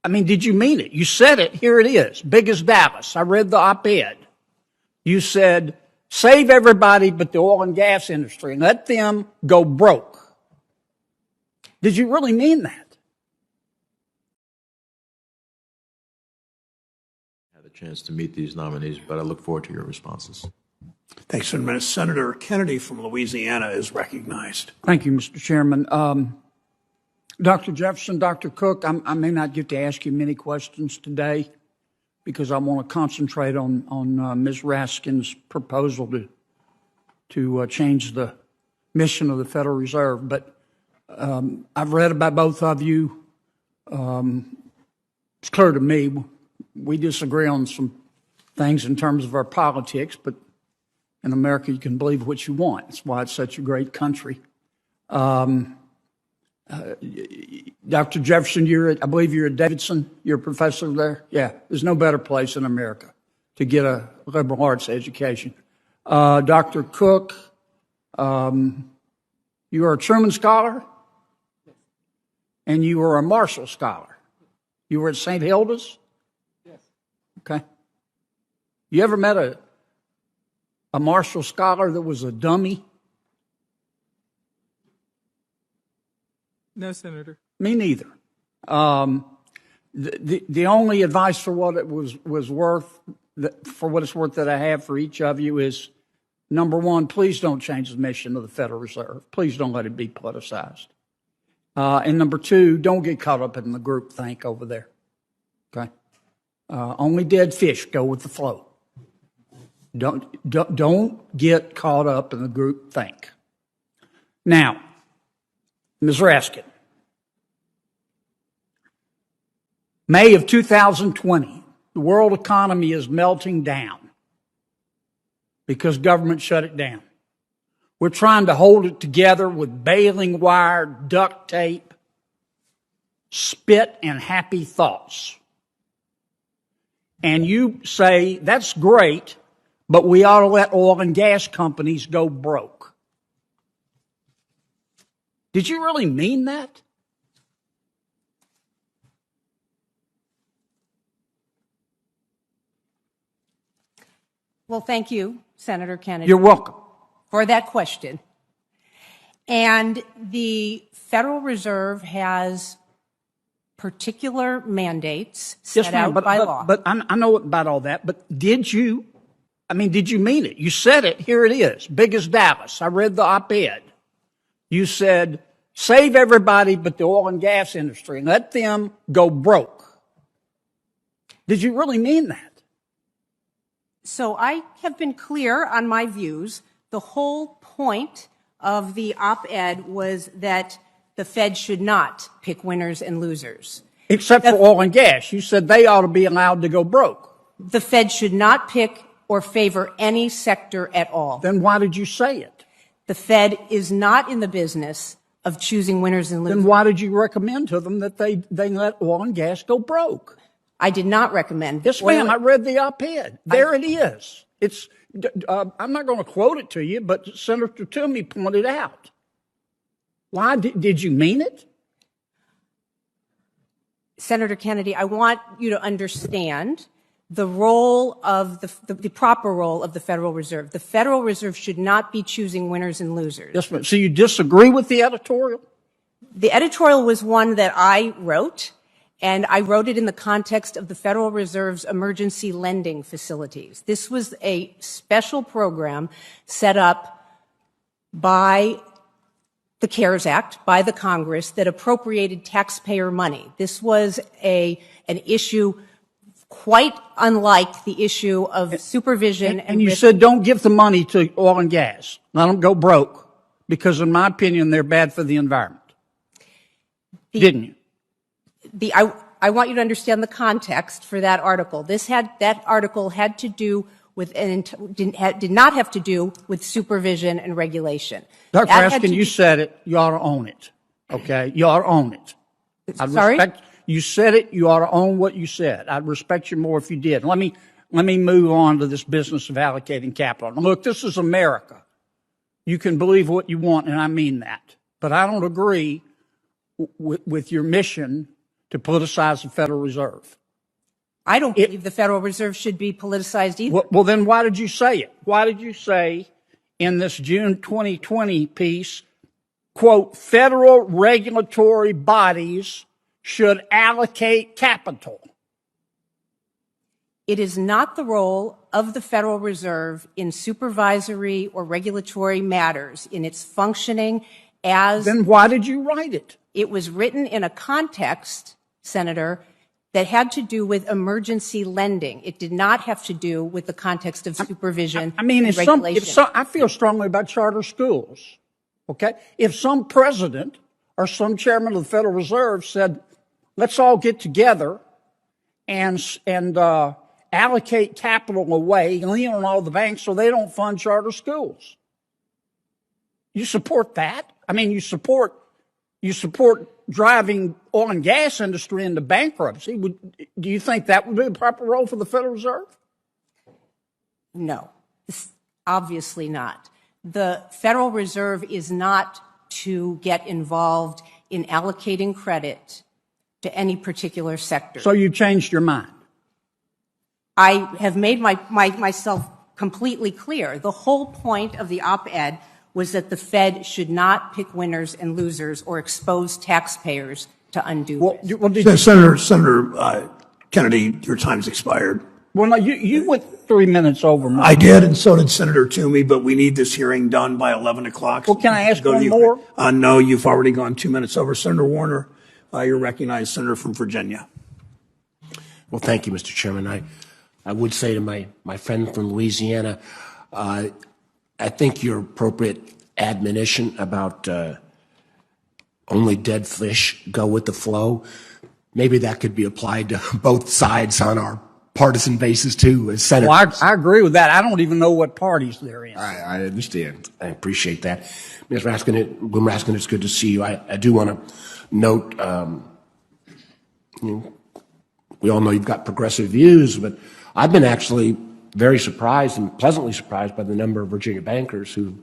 I mean, did you mean it? You said it. Here it is. Big as Dallas. I read the op-ed. You said, save everybody but the oil and gas industry and let them go broke. Did you really mean that? I had a chance to meet these nominees, but I look forward to your responses. Thanks, Senator Kennedy from Louisiana is recognized. Thank you, Mr. Chairman. Dr. Jefferson, Dr. Cook, I may not get to ask you many questions today because I want to concentrate on Ms. Raskin's proposal to change the mission of the Federal Reserve. But I've read about both of you. It's clear to me we disagree on some things in terms of our politics, but in America you can believe what you want. That's why it's such a great country. Dr. Jefferson, I believe you're at Davidson. You're a professor there. Yeah, there's no better place in America to get a liberal arts education. Dr. Cook, you are a Truman Scholar, and you were a Marshall Scholar. You were at St. Hilda's? Yes. Okay. You ever met a Marshall Scholar that was a dummy? No, Senator. Me neither. The only advice for what it was worth, for what it's worth that I have for each of you is, number one, please don't change the mission of the Federal Reserve. Please don't let it be politicized. And number two, don't get caught up in the group think over there. Okay? Only dead fish go with the flow. Don't get caught up in the group think. Now, Ms. Raskin, May of 2020, the world economy is melting down because government shut it down. We're trying to hold it together with baling wire, duct tape, spit, and happy thoughts. And you say, that's great, but we ought to let oil and gas companies go broke. Did you really mean that? Well, thank you, Senator Kennedy. You're welcome. For that question. And the Federal Reserve has particular mandates set out by law. But I know about all that, but did you mean it? You said it. Here it is. Big as Dallas. I read the op-ed. You said, save everybody but the oil and gas industry and let them go broke. Did you really mean that? So I have been clear on my views. The whole point of the op-ed was that the Fed should not pick winners and losers. Except for oil and gas. You said they ought to be allowed to go broke. The Fed should not pick or favor any sector at all. Then why did you say it? The Fed is not in the business of choosing winners and losers. Then why did you recommend to them that they let oil and gas go broke? I did not recommend. Yes, ma'am. I read the op-ed. There it is. It's. I'm not going to quote it to you, but Senator Toomey pointed out. Why did you mean it? Senator Kennedy, I want you to understand the role of the proper role of the Federal Reserve. The Federal Reserve should not be choosing winners and losers. Yes, ma'am. So you disagree with the editorial? The editorial was one that I wrote. And I wrote it in the context of the Federal Reserve's emergency lending facilities. This was a special program set up by the CARES Act, by the Congress, that appropriated taxpayer money. This was an issue quite unlike the issue of supervision. And you said don't give the money to oil and gas. Let them go broke, because in my opinion, they're bad for the environment. Didn't you? I want you to understand the context for that article. That article had to do with did not have to do with supervision and regulation. Dr. Raskin, you said it. You ought to own it. Okay, you ought to own it. Sorry? You said it. You ought to own what you said. I'd respect you more if you did. Let me move on to this business of allocating capital. Now, look, this is America. You can believe what you want, and I mean that. But I don't agree with your mission to politicize the Federal Reserve. I don't believe the Federal Reserve should be politicized either. Well, then why did you say it? Why did you say in this June 2020 piece, quote, federal regulatory bodies should allocate capital? It is not the role of the Federal Reserve in supervisory or regulatory matters in its functioning as... Then why did you write it? It was written in a context, Senator, that had to do with emergency lending. It did not have to do with the context of supervision I mean, and regulation. I feel strongly about charter schools, okay? If some president or some chairman of the Federal Reserve said, let's all get together and allocate capital away, lean on all the banks so they don't fund charter schools. You support that? I mean, you support driving oil and gas industry into bankruptcy. Do you think that would be the proper role for the Federal Reserve? No, obviously not. The Federal Reserve is not to get involved in allocating credit to any particular sector. So you changed your mind? I have made myself completely clear. The whole point of the op-ed was that the Fed should not pick winners and losers or expose taxpayers to undue risk. Senator Kennedy, your time's expired. Well, no, you went 3 minutes over. I did, and so did Senator Toomey, but we need this hearing done by 11 o'clock. Well, can I ask one more? No, you've already gone 2 minutes over. Senator Warner, you're recognized, Senator from Virginia. Well, thank you, Mr. Chairman. I would say to my friend from Louisiana, I think your appropriate admonition about only dead fish go with the flow, maybe that could be applied to both sides on our partisan basis too, as Senator. Well, I agree with that. I don't even know what parties they're in. I understand. I appreciate that. Ms. Raskin, it's good to see you. I do want to note, we all know you've got progressive views, but I've been actually very surprised and pleasantly surprised by the number of Virginia bankers who